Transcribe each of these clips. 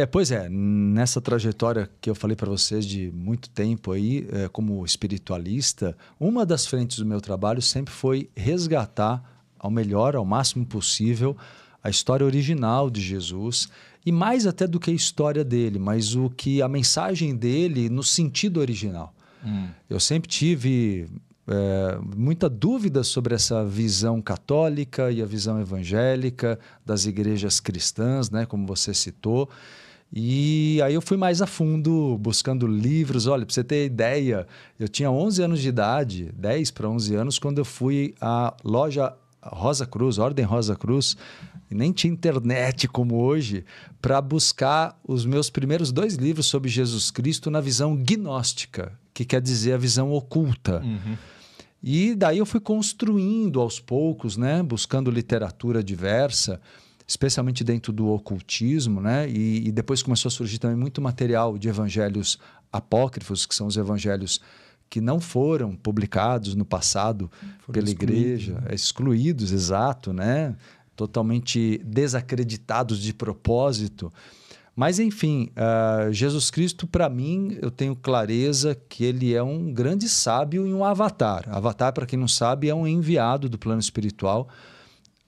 Pois é, nessa trajetória que eu falei para vocês de muito tempo aí, como espiritualista, uma das frentes do meu trabalho sempre foi resgatar ao melhor, ao máximo possível, a história original de Jesus, e mais até do que a história dele, mas a mensagem dele no sentido original. Eu sempre tive muita dúvida sobre essa visão católica e a visão evangélica das igrejas cristãs, né, como você citou. E aí eu fui mais a fundo, buscando livros. Olha, para você ter ideia, eu tinha 11 anos de idade, 10 para 11 anos, quando eu fui à loja Rosa Cruz, Ordem Rosa Cruz, e nem tinha internet como hoje, para buscar os meus primeiros 2 livros sobre Jesus Cristo na visão gnóstica, que quer dizer a visão oculta. E daí eu fui construindo aos poucos, né, buscando literatura diversa, especialmente dentro do ocultismo, né? E depois começou a surgir também muito material de evangelhos apócrifos, que são os evangelhos que não foram publicados no passado pela igreja, excluídos, exato, né? Totalmente desacreditados de propósito. Mas, enfim, Jesus Cristo, para mim, eu tenho clareza que ele é um grande sábio e um avatar. Avatar, para quem não sabe, é um enviado do plano espiritual.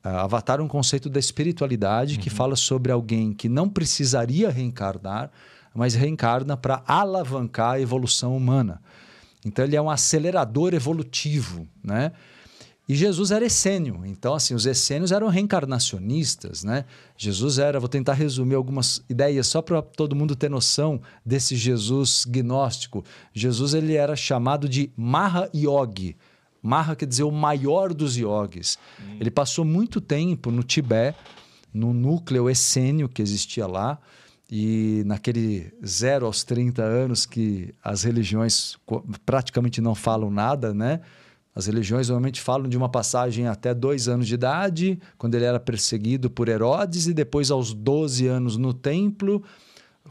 Avatar é um conceito da espiritualidade que fala sobre alguém que não precisaria reencarnar, mas reencarna para alavancar a evolução humana. Então, ele é um acelerador evolutivo, né? E Jesus era essênio. Então, assim, os essênios eram reencarnacionistas, né? Jesus era... Vou tentar resumir algumas ideias só para todo mundo ter noção desse Jesus gnóstico. Jesus, ele era chamado de Maha Yogi. Maha quer dizer o maior dos yogis. Ele passou muito tempo no Tibete, no núcleo essênio que existia lá, e naquele 0 aos 30 anos que as religiões praticamente não falam nada, né? As religiões normalmente falam de uma passagem até 2 anos de idade, quando ele era perseguido por Herodes, e depois aos 12 anos no templo,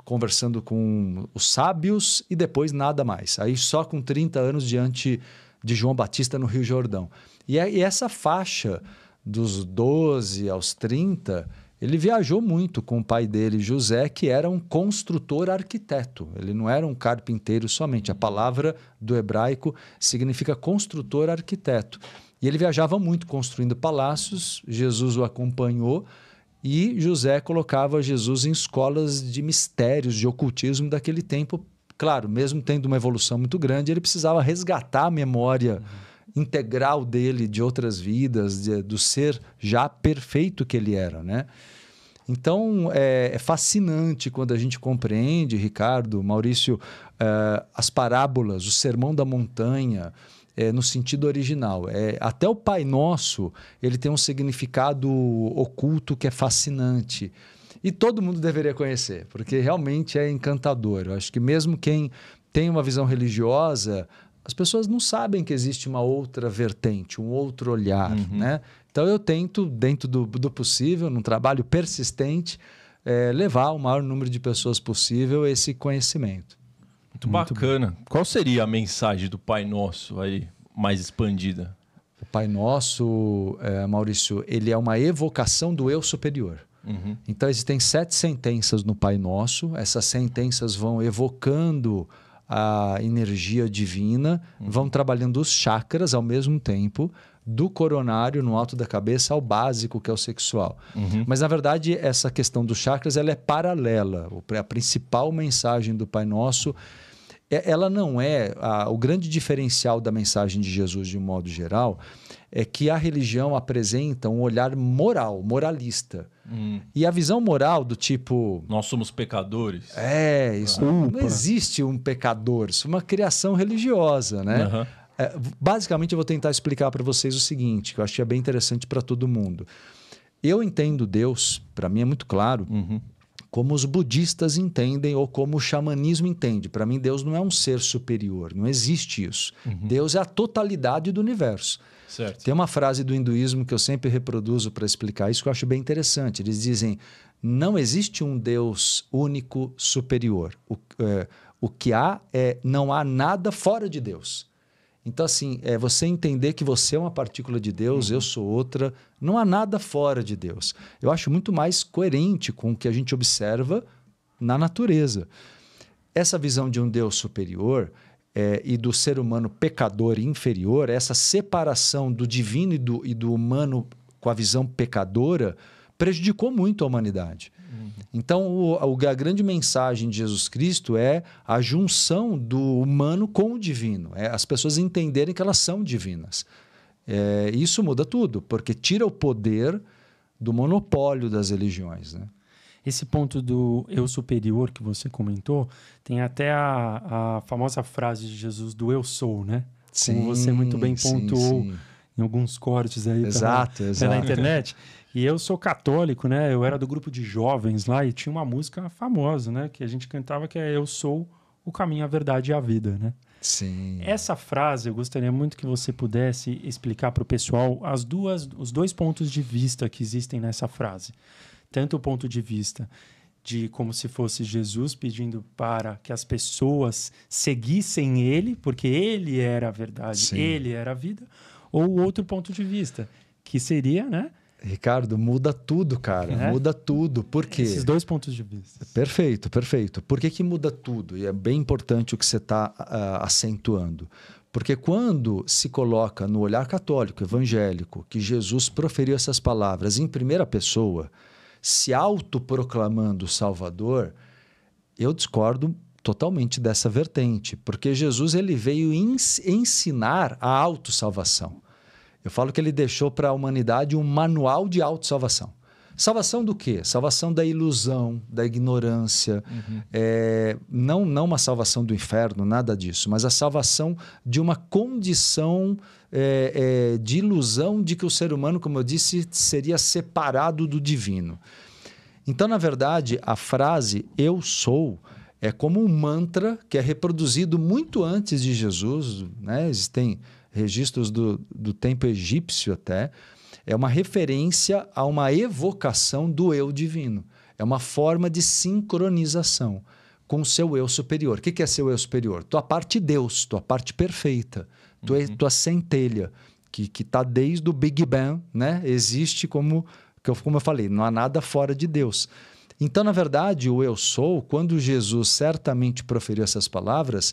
conversando com os sábios, e depois nada mais. Aí só com 30 anos diante de João Batista no Rio Jordão. E essa faixa dos 12 aos 30, ele viajou muito com o pai dele, José, que era um construtor arquiteto. Ele não era um carpinteiro somente. A palavra do hebraico significa construtor arquiteto. E ele viajava muito construindo palácios, Jesus o acompanhou, e José colocava Jesus em escolas de mistérios, de ocultismo daquele tempo. Claro, mesmo tendo uma evolução muito grande, ele precisava resgatar a memória integral dele de outras vidas, do ser já perfeito que ele era, né? Então, é fascinante quando a gente compreende, Ricardo, Maurício, as parábolas, o Sermão da Montanha, no sentido original. Até o Pai Nosso, ele tem um significado oculto que é fascinante. E todo mundo deveria conhecer, porque realmente é encantador. Eu acho que mesmo quem tem uma visão religiosa, as pessoas não sabem que existe uma outra vertente, um outro olhar, né? Então eu tento, dentro do possível, num trabalho persistente, levar ao maior número de pessoas possível esse conhecimento. Muito bacana. Bom. Qual seria a mensagem do Pai Nosso aí, mais expandida? O Pai Nosso, Maurício, ele é uma evocação do eu superior. Então, existem 7 sentenças no Pai Nosso. Essas sentenças vão evocando a energia divina, vão trabalhando os chakras ao mesmo tempo, do coronário no alto da cabeça ao básico, que é o sexual. Mas, na verdade, essa questão dos chakras ela é paralela. A principal mensagem do Pai Nosso, ela não é... O grande diferencial da mensagem de Jesus, de um modo geral, é que a religião apresenta um olhar moral, moralista. E a visão moral do tipo... Nós somos pecadores. Isso. Não existe um pecador. Isso é uma criação religiosa, né? Basicamente, eu vou tentar explicar para vocês o seguinte, que eu acho que é bem interessante para todo mundo. Eu entendo Deus, para mim é muito claro, como os budistas entendem ou como o xamanismo entende. Para mim, Deus não é um ser superior, não existe isso. Deus é a totalidade do universo. Certo. Tem uma frase do hinduísmo que eu sempre reproduzo para explicar isso, que eu acho bem interessante. Eles dizem, não existe um Deus único superior. O que há não há nada fora de Deus. Então, assim, você entender que você é uma partícula de Deus, eu sou outra, não há nada fora de Deus. Eu acho muito mais coerente com o que a gente observa na natureza. Essa visão de um Deus superior e do ser humano pecador inferior, essa separação do divino e do humano com a visão pecadora, prejudicou muito a humanidade. Então, a grande mensagem de Jesus Cristo é a junção do humano com o divino. As pessoas entenderem que elas são divinas. Isso muda tudo, porque tira o poder do monopólio das religiões, né? Esse ponto do eu superior que você comentou, tem até a famosa frase de Jesus do eu sou, né? Sim, como você muito bem pontuou sim. em alguns cortes aí Exato. pela internet. E eu sou católico, né? Eu era do grupo de jovens lá e tinha uma música famosa, né? Que a gente cantava que é Eu sou o caminho, a verdade e a vida, né? Sim. Essa frase, eu gostaria muito que você pudesse explicar para o pessoal os dois pontos de vista que existem nessa frase. Tanto o ponto de vista de como se fosse Jesus pedindo para que as pessoas seguissem ele, porque ele era a verdade, Sim. ele era a vida, ou o outro ponto de vista, que seria, né? Ricardo, muda tudo, cara. Muda tudo. Por quê? Esses dois pontos de vista. Perfeito, perfeito. Por que muda tudo? E é bem importante o que você está acentuando. Porque quando se coloca no olhar católico, evangélico, que Jesus proferiu essas palavras em primeira pessoa, se autoproclamando Salvador, eu discordo totalmente dessa vertente, porque Jesus ele veio ensinar a autossalvação. Eu falo que ele deixou para a humanidade um manual de autossalvação. Salvação do quê? Salvação da ilusão, da ignorância. Não uma salvação do inferno, nada disso, mas a salvação de uma condição de ilusão de que o ser humano, como eu disse, seria separado do divino. Então, na verdade, a frase eu sou é como um mantra que é reproduzido muito antes de Jesus, né? Existem registros do tempo egípcio até. É uma referência a uma evocação do eu divino. É uma forma de sincronização com o seu eu superior. O que é seu eu superior? Tua parte Deus, tua parte perfeita, tua centelha, que está desde o Big Bang, né? Existe como eu falei, não há nada fora de Deus. Então, na verdade, o eu sou, quando Jesus certamente proferiu essas palavras,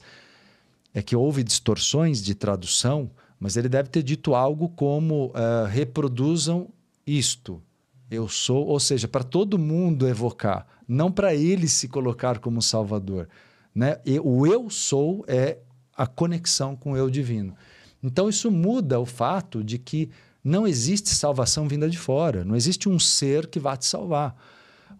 é que houve distorções de tradução, mas ele deve ter dito algo como reproduzam isto, eu sou, ou seja, para todo mundo evocar, não para ele se colocar como Salvador, né? O eu sou é a conexão com o eu divino. Então isso muda o fato de que não existe salvação vinda de fora, não existe um ser que vá te salvar.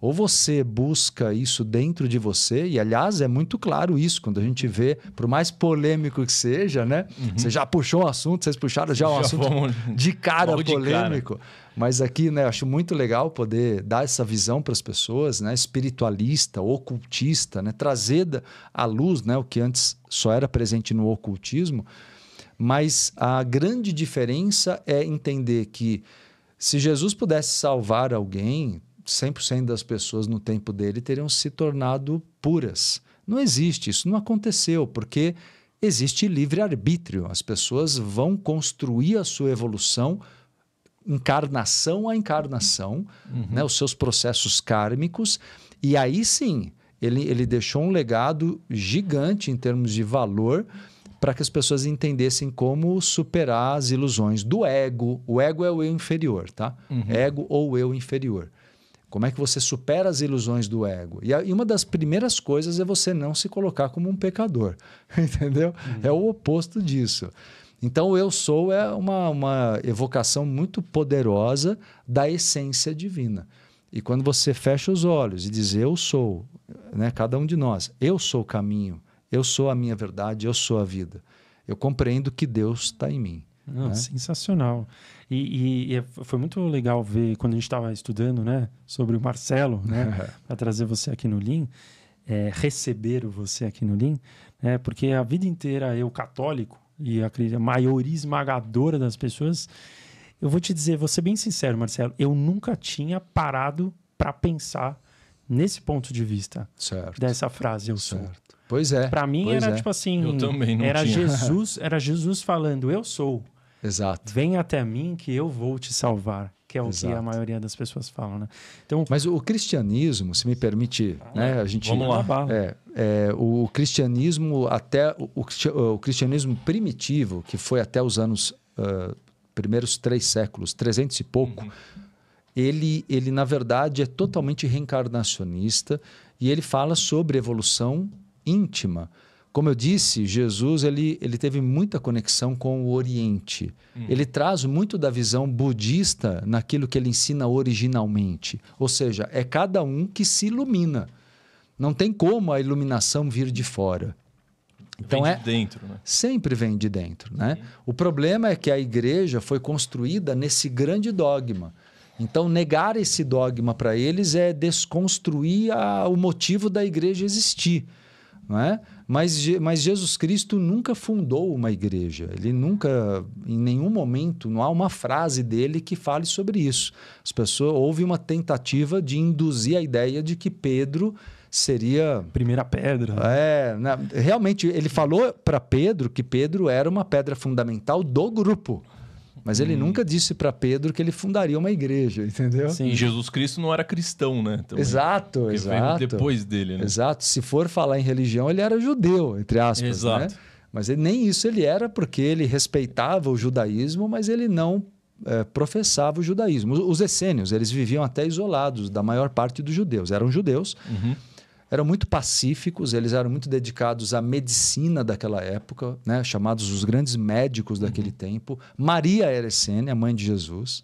Ou você busca isso dentro de você, e aliás é muito claro isso, quando a gente vê, por mais polêmico que seja, né? Você já puxou um assunto, vocês puxaram já um assunto de cara polêmico. Mas aqui, né, acho muito legal poder dar essa visão para as pessoas, né? Espiritualista, ocultista, né? Trazer à luz, né? O que antes só era presente no ocultismo. Mas a grande diferença é entender que se Jesus pudesse salvar alguém, 100% das pessoas no tempo dele teriam se tornado puras. Não existe, isso não aconteceu, porque existe livre-arbítrio. As pessoas vão construir a sua evolução, encarnação a encarnação, né, os seus processos kármicos, e aí sim, ele deixou um legado gigante em termos de valor para que as pessoas entendessem como superar as ilusões do ego. O ego é o eu inferior, tá? Ego ou eu inferior. Como é que você supera as ilusões do ego? E uma das primeiras coisas é você não se colocar como um pecador, entendeu? É o oposto disso. Então, o eu sou é uma evocação muito poderosa da essência divina. E quando você fecha os olhos e diz eu sou, né, cada um de nós, eu sou o caminho, eu sou a minha verdade, eu sou a vida. Eu compreendo que Deus está em mim. Não, né? Sensacional. E foi muito legal ver, quando a gente estava estudando, né, sobre o Marcelo, né, para trazer você aqui no Lean, receber você aqui no Lean, porque a vida inteira eu católico, e a maioria esmagadora das pessoas, eu vou te dizer, vou ser bem sincero, Marcelo, eu nunca tinha parado para pensar nesse ponto de vista dessa frase, eu sou. Pois é. Para mim tipo assim, eu também não era tinha. Jesus falando, eu sou. Exato. Vem até mim que eu vou te salvar. que é o que a maioria das pessoas falam, né? Então, mas o cristianismo, se me permite, né, a gente... Vamos lá. O cristianismo, até o cristianismo primitivo, que foi até os anos, primeiros 3 séculos, 300 e pouco, ele, na verdade, é totalmente reencarnacionista e ele fala sobre evolução íntima. Como eu disse, Jesus ele teve muita conexão com o Oriente. Ele traz muito da visão budista naquilo que ele ensina originalmente. Ou seja, é cada um que se ilumina. Não tem como a iluminação vir de fora. Então vem de dentro, né? Sempre vem de dentro, né? O problema é que a igreja foi construída nesse grande dogma. Então, negar esse dogma para eles é desconstruir o motivo da igreja existir. Não é? Mas Jesus Cristo nunca fundou uma igreja. Ele nunca, em nenhum momento, não há uma frase dele que fale sobre isso. Houve uma tentativa de induzir a ideia de que Pedro seria... primeira pedra. Realmente, ele falou para Pedro que Pedro era uma pedra fundamental do grupo. Mas ele nunca disse para Pedro que ele fundaria uma igreja, entendeu? Sim. E Jesus Cristo não era cristão, né? Também. Exato. Veio depois dele, né? Exato. Se for falar em religião, ele era judeu, entre aspas. Exato. Né? Mas nem isso ele era, porque ele respeitava o judaísmo, mas ele não professava o judaísmo. Os essênios, eles viviam até isolados da maior parte dos judeus. Eram judeus, eram muito pacíficos, eles eram muito dedicados à medicina daquela época, né? Chamados os grandes médicos daquele tempo. Maria era essênia, a mãe de Jesus.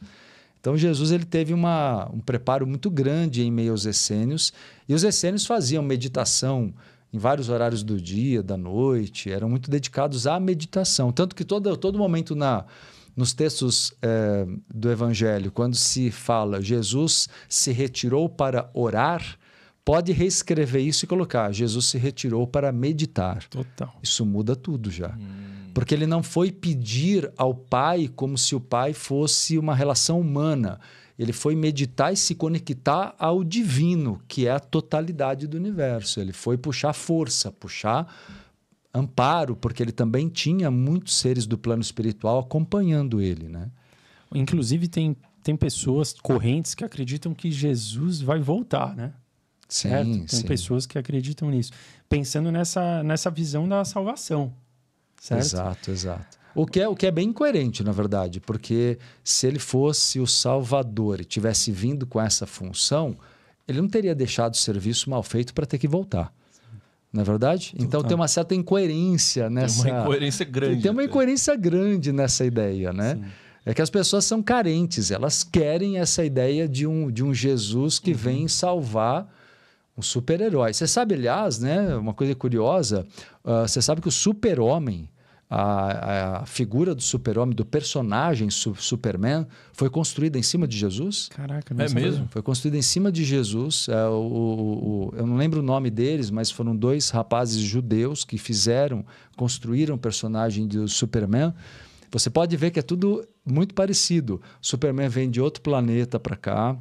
Então, Jesus ele teve um preparo muito grande em meio aos essênios, e os essênios faziam meditação em vários horários do dia, da noite, eram muito dedicados à meditação. Tanto que todo momento nos textos do Evangelho, quando se fala Jesus se retirou para orar, pode reescrever isso e colocar: Jesus se retirou para meditar. Total. Isso muda tudo já. Porque ele não foi pedir ao Pai como se o Pai fosse uma relação humana. Ele foi meditar e se conectar ao divino, que é a totalidade do universo. Ele foi puxar força, puxar amparo, porque ele também tinha muitos seres do plano espiritual acompanhando ele, né? Inclusive, tem pessoas correntes que acreditam que Jesus vai voltar, né? Sim, Tem pessoas que acreditam nisso. Pensando nessa visão da salvação. Certo? Exato. O que é bem incoerente, na verdade, porque se ele fosse o Salvador e tivesse vindo com essa função, ele não teria deixado o serviço mal feito para ter que voltar. Não é verdade? Então tem uma certa incoerência nessa... Tem uma incoerência grande. Tem uma incoerência grande nessa ideia, né? Sim. É que as pessoas são carentes, elas querem essa ideia de um Jesus que vem salvar um super-herói. Você sabe, aliás, né, uma coisa curiosa, você sabe que o super-homem, a figura do super-homem, do personagem Superman, foi construída em cima de Jesus? Caraca, não sei. Mesmo? Foi construída em cima de Jesus. Eu não lembro o nome deles, mas foram 2 rapazes judeus que construíram o personagem do Superman. Você pode ver que é tudo muito parecido. O Superman vem de outro planeta para cá,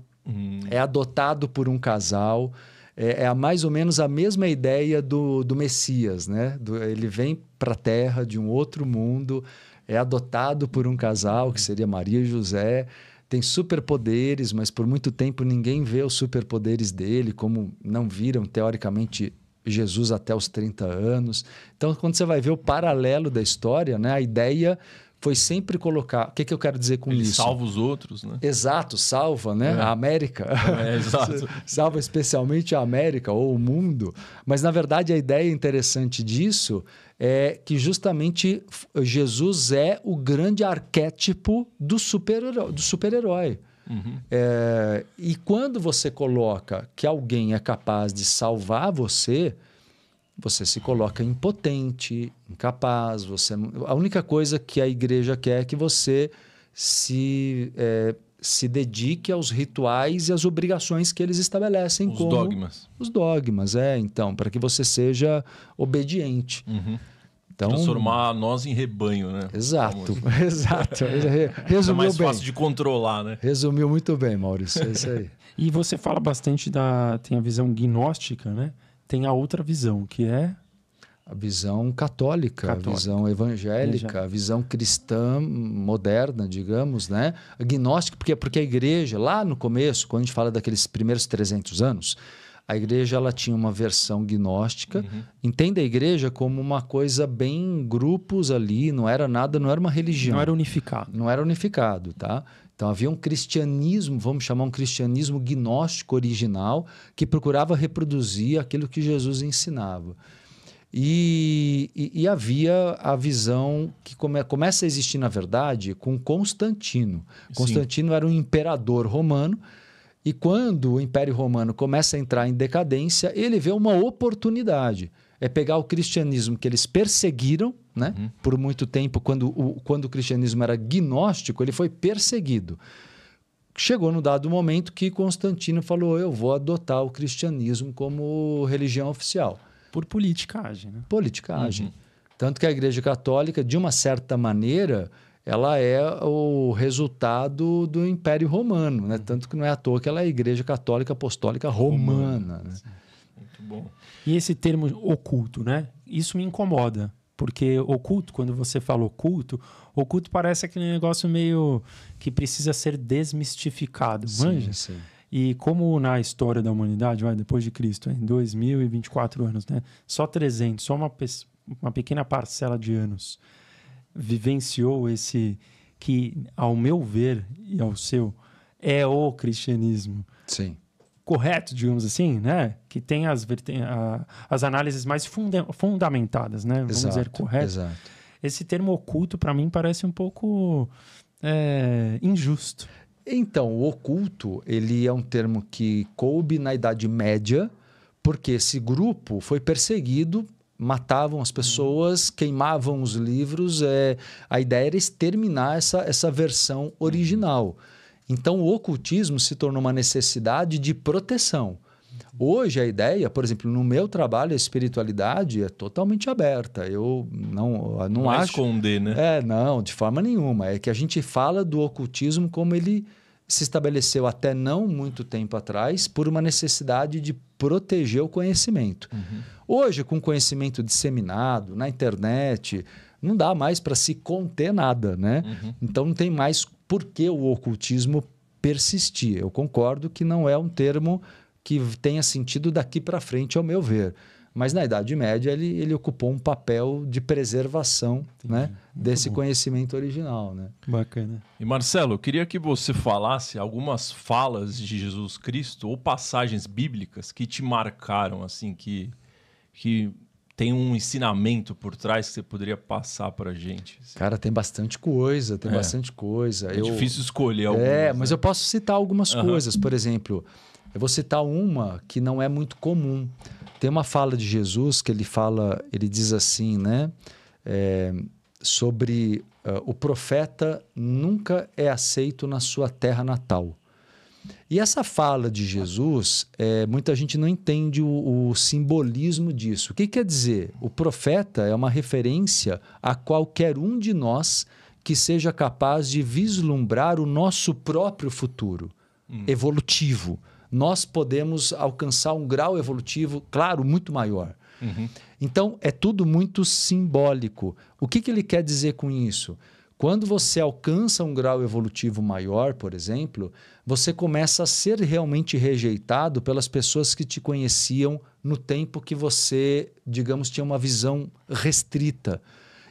é adotado por um casal. É mais ou menos a mesma ideia do Messias, né? Ele vem para a Terra de um outro mundo, é adotado por um casal, que seria Maria e José, tem superpoderes, mas por muito tempo ninguém vê os superpoderes dele, como não viram, teoricamente, Jesus até os 30 anos. Então, quando você vai ver o paralelo da história, né? A ideia foi sempre colocar... O que eu quero dizer com isso? Ele salva os outros, né? Exato, salva, né? A América. Exato. Salva especialmente a América ou o mundo. Mas, na verdade, a ideia interessante disso é que justamente Jesus é o grande arquétipo do super-herói. E quando você coloca que alguém é capaz de salvar você se coloca impotente, incapaz. A única coisa que a igreja quer é que você se dedique aos rituais e às obrigações que eles estabelecem. Os dogmas. Os dogmas, então, para que você seja obediente. Então, transformar nós em rebanho, né? Exato. Resumiu é mais bem. fácil de controlar, né? Resumiu muito bem, Maurício. É isso aí. E você fala bastante tem a visão gnóstica, né? Tem a outra visão, que é... A visão católica, a visão evangélica, a visão cristã moderna, digamos, né? Agnóstica, porque a igreja, lá no começo, quando a gente fala daqueles primeiros 300 anos, a igreja ela tinha uma versão gnóstica. Entenda a igreja como uma coisa bem grupos ali, não era uma religião. Não era unificado. Não era unificado, tá? Então havia um cristianismo, vamos chamar um cristianismo gnóstico original, que procurava reproduzir aquilo que Jesus ensinava. E havia a visão que começa a existir, na verdade, com Constantino. Constantino era um imperador romano, e quando o Império Romano começa a entrar em decadência, ele vê uma oportunidade. É pegar o cristianismo que eles perseguiram, né? Por muito tempo, quando o cristianismo era gnóstico, ele foi perseguido. Chegou no dado momento que Constantino falou: eu vou adotar o cristianismo como religião oficial. Por politicagem, né? Politicagem. Tanto que a Igreja Católica, de uma certa maneira, ela é o resultado do Império Romano, né? Tanto que não é à toa que ela é a Igreja Católica Apostólica Romana. Né? Muito bom. E esse termo oculto, né? Isso me incomoda. Porque oculto, quando você fala oculto parece aquele negócio meio que precisa ser desmistificado, manja? Sim. E como na história da humanidade, depois de Cristo, em 2024 anos, né? Só 300, só uma pequena parcela de anos vivenciou esse que, ao meu ver e ao seu, é o cristianismo. Sim. Correto, digamos assim, né? Que tem as análises mais fundamentadas, né? Vamos dizer correto. Exato. Esse termo oculto, para mim, parece um pouco injusto. Então, o oculto, ele é um termo que coube na Idade Média, porque esse grupo foi perseguido, matavam as pessoas, queimavam os livros. A ideia era exterminar essa versão original. Então, o ocultismo se tornou uma necessidade de proteção. Hoje, a ideia, por exemplo, no meu trabalho, a espiritualidade é totalmente aberta. Eu não acho... esconder, né? Não, de forma nenhuma. É que a gente fala do ocultismo como ele se estabeleceu até não muito tempo atrás por uma necessidade de proteger o conhecimento. Hoje, com conhecimento disseminado na internet, não dá mais para se conter nada, né? Então, não tem mais por que o ocultismo persistir. Eu concordo que não é um termo que tenha sentido daqui para frente, ao meu ver. Mas na Idade Média ele ocupou um papel de preservação, né, desse conhecimento original. Né? Bacana. E Marcelo, eu queria que você falasse algumas falas de Jesus Cristo ou passagens bíblicas que te marcaram, assim, que tem um ensinamento por trás que você poderia passar para a gente. Assim. Cara, tem bastante coisa, bastante coisa. É difícil escolher algumas. Mas eu posso citar algumas coisas. Por exemplo, eu vou citar uma que não é muito comum. Tem uma fala de Jesus que ele diz assim, né? Sobre o profeta nunca é aceito na sua terra natal. E essa fala de Jesus, muita gente não entende o simbolismo disso. O que quer dizer? O profeta é uma referência a qualquer um de nós que seja capaz de vislumbrar o nosso próprio futuro evolutivo. Nós podemos alcançar um grau evolutivo, claro, muito maior. Então, é tudo muito simbólico. O que ele quer dizer com isso? Quando você alcança um grau evolutivo maior, por exemplo, você começa a ser realmente rejeitado pelas pessoas que te conheciam no tempo que você, digamos, tinha uma visão restrita.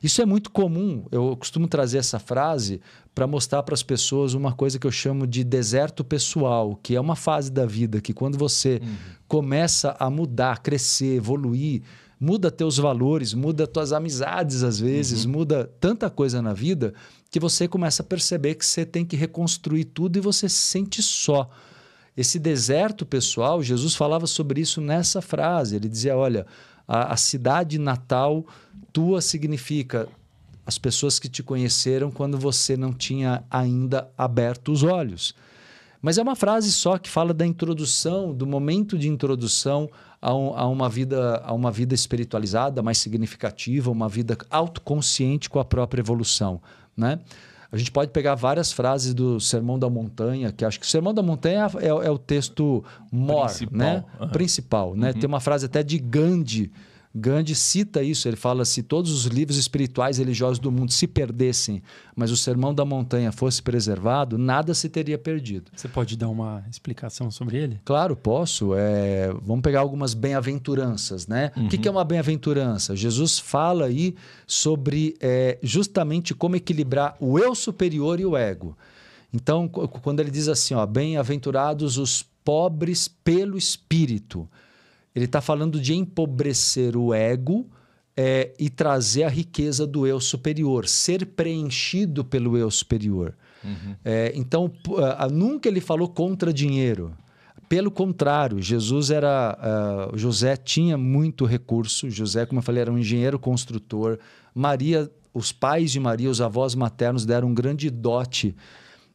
Isso é muito comum. Eu costumo trazer essa frase para mostrar para as pessoas uma coisa que eu chamo de deserto pessoal, que é uma fase da vida que quando você começa a mudar, crescer, evoluir, muda teus valores, muda tuas amizades às vezes, muda tanta coisa na vida que você começa a perceber que você tem que reconstruir tudo e você se sente só. Esse deserto pessoal, Jesus falava sobre isso nessa frase. Ele dizia, olha, a cidade natal tua significa as pessoas que te conheceram quando você não tinha ainda aberto os olhos. Mas é uma frase só que fala da introdução, do momento de introdução a uma vida espiritualizada, mais significativa, uma vida autoconsciente com a própria evolução, né? A gente pode pegar várias frases do Sermão da Montanha, que acho que o Sermão da Montanha é o texto principal, né? Principal, né? Tem uma frase até de Gandhi, Gandhi cita isso, ele fala: se todos os livros espirituais religiosos do mundo se perdessem, mas o Sermão da Montanha fosse preservado, nada se teria perdido. Você pode dar uma explicação sobre ele? Claro, posso. Vamos pegar algumas bem-aventuranças, né? O que é uma bem-aventurança? Jesus fala aí sobre justamente como equilibrar o eu superior e o ego. Então, quando ele diz assim, ó, bem-aventurados os pobres pelo espírito, ele está falando de empobrecer o ego e trazer a riqueza do eu superior, ser preenchido pelo eu superior. Então, nunca ele falou contra dinheiro. Pelo contrário, José tinha muito recurso. José, como eu falei, era um engenheiro construtor. Maria, os pais de Maria, os avós maternos, deram um grande dote,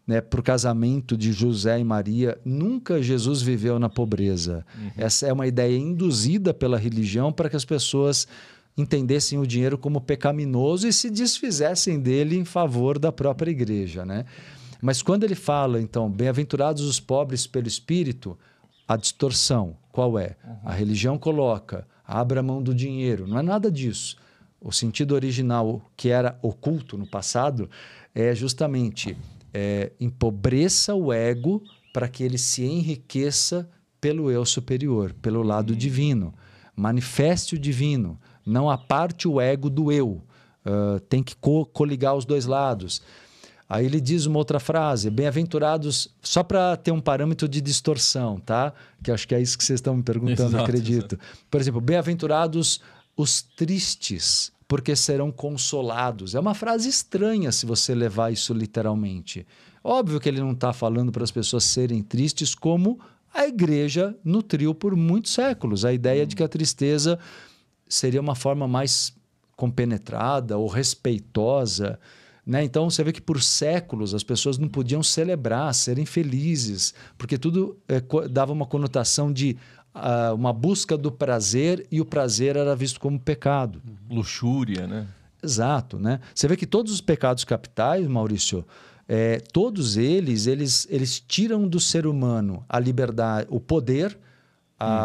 né, para o casamento de José e Maria. Nunca Jesus viveu na pobreza. Essa é uma ideia induzida pela religião para que as pessoas entendessem o dinheiro como pecaminoso e se desfizessem dele em favor da própria igreja, né? Mas quando ele fala, então, bem-aventurados os pobres pelo espírito, a distorsão, qual é? A religião coloca, abra mão do dinheiro. Não é nada disso. O sentido original, que era oculto no passado, é justamente empobreça o ego para que ele se enriqueça pelo eu superior, pelo lado divino. Manifeste o divino. Não aparte o ego do eu. Tem que coligar os dois lados. Aí ele diz uma outra frase, bem-aventurados, só para ter um parâmetro de distorção, tá? Que acho que é isso que vocês estão me perguntando, exato, acredito. Exato. Por exemplo, bem-aventurados os tristes, porque serão consolados. É uma frase estranha se você levar isso literalmente. Óbvio que ele não está falando para as pessoas serem tristes como a igreja nutriu por muitos séculos. A ideia de que a tristeza seria uma forma mais compenetrada ou respeitosa, né? Então, você vê que por séculos as pessoas não podiam celebrar, serem felizes, porque tudo dava uma conotação de uma busca do prazer, e o prazer era visto como pecado. Luxúria, né? Exato, né? Você vê que todos os pecados capitais, Maurício, todos eles tiram do ser humano a liberdade, o poder,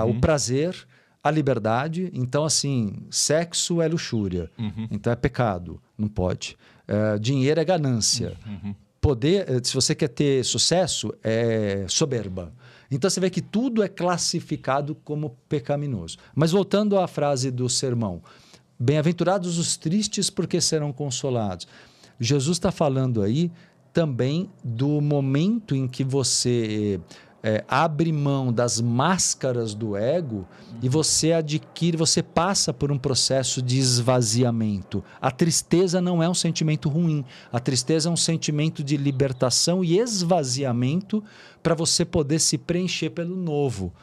o prazer, a liberdade. Então, assim, sexo é luxúria, então é pecado, não pode. Dinheiro é ganância. Poder, se você quer ter sucesso, é soberba. Então você vê que tudo é classificado como pecaminoso. Mas voltando à frase do sermão, bem-aventurados os tristes porque serão consolados. Jesus está falando aí também do momento em que você abre mão das máscaras do ego e você passa por um processo de esvaziamento. A tristeza não é um sentimento ruim. A tristeza é um sentimento de libertação e esvaziamento para você poder se preencher pelo novo.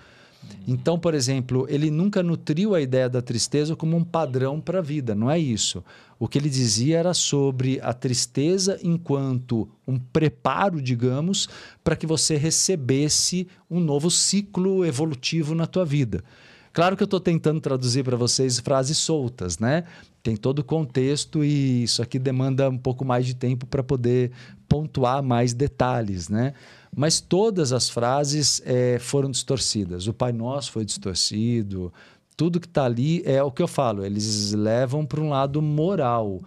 Então, por exemplo, ele nunca nutriu a ideia da tristeza como um padrão para a vida, não é isso. O que ele dizia era sobre a tristeza enquanto um preparo, digamos, para que você recebesse um novo ciclo evolutivo na tua vida. Claro que eu estou tentando traduzir para vocês frases soltas, né? Tem todo o contexto e isso aqui demanda um pouco mais de tempo para poder pontuar mais detalhes, né? Mas todas as frases foram distorcidas. O Pai Nosso foi distorcido. Tudo que está ali é o que eu falo. Eles levam para um lado moral.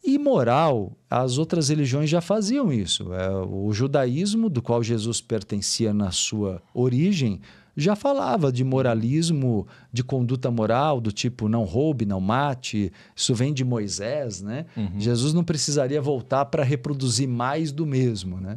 E moral, as outras religiões já faziam isso. O judaísmo, do qual Jesus pertencia na sua origem, já falava de moralismo, de conduta moral, do tipo não roube, não mate. Isso vem de Moisés, né? Jesus não precisaria voltar para reproduzir mais do mesmo, né?